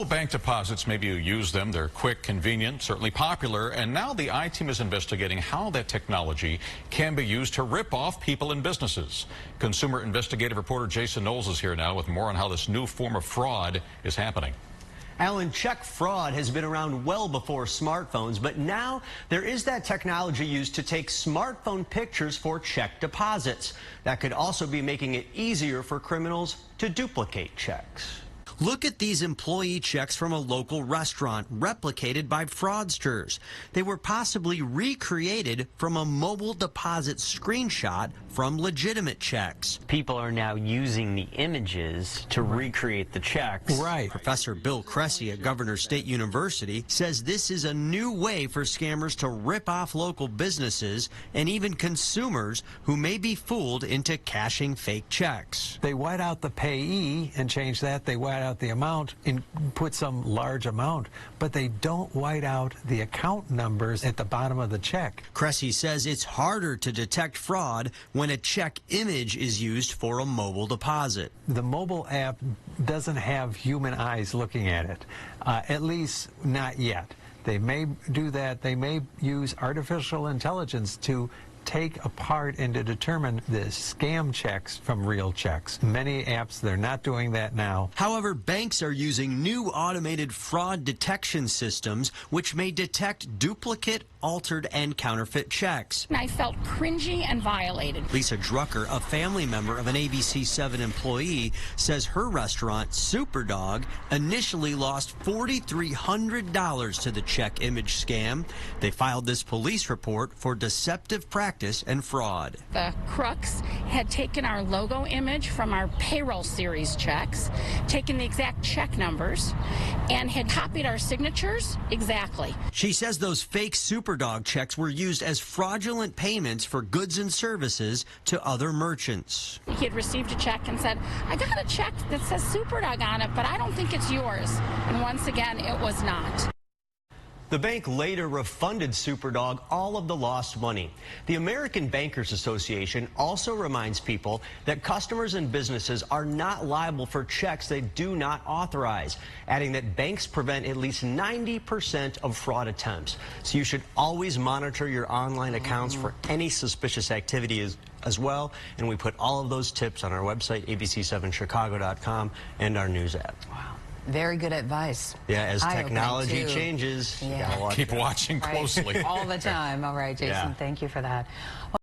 Bank deposits, maybe you use them. They're quick, convenient, certainly popular. And now the I-Team is investigating how that technology can be used to rip off people and businesses. Consumer investigative reporter Jason Knowles is here now with more on how this new form of fraud is happening. Alan, check fraud has been around well before smartphones, but now there is that technology used to take smartphone pictures for check deposits. That could also be making it easier for criminals to duplicate checks. Look at these employee checks from a local restaurant replicated by fraudsters. They were possibly recreated from a mobile deposit screenshot from legitimate checks. People are now using the images to recreate the checks. Right. Professor Bill Cressy at Governor State University says this is a new way for scammers to rip off local businesses and even consumers who may be fooled into cashing fake checks. They white out the payee and change that. They white out the amount and put some large amount, but they don't white out the account numbers at the bottom of the check. Cressy says it's harder to detect fraud when a check image is used for a mobile deposit. The mobile app doesn't have human eyes looking at it, at least not yet. They may do that. They may use artificial intelligence to take apart and to determine the scam checks from real checks. Many apps, they're not doing that now. However, banks are using new automated fraud detection systems which may detect duplicate, altered, and counterfeit checks. I felt cringy and violated. Lisa Drucker, a family member of an ABC7 employee, says her restaurant, Superdog, initially lost $4,300 to the check image scam. They filed this police report for deceptive practice and fraud. The crooks had taken our logo image from our payroll series checks, taken the exact check numbers, and had copied our signatures exactly. She says those fake Superdog checks were used as fraudulent payments for goods and services to other merchants. He had received a check and said, I got a check that says Superdog on it, but I don't think it's yours. And once again, it was not. The bank later refunded Superdog all of the lost money. The American Bankers Association also reminds people that customers and businesses are not liable for checks they do not authorize, adding that banks prevent at least 90% of fraud attempts. So you should always monitor your online accounts for any suspicious activity as well. And we put all of those tips on our website, abc7chicago.com, and our news app. Wow. Very good advice. Yeah, as technology changes, yeah. Keep watching closely. All the time. All right, Jason, Yeah. thank you for that.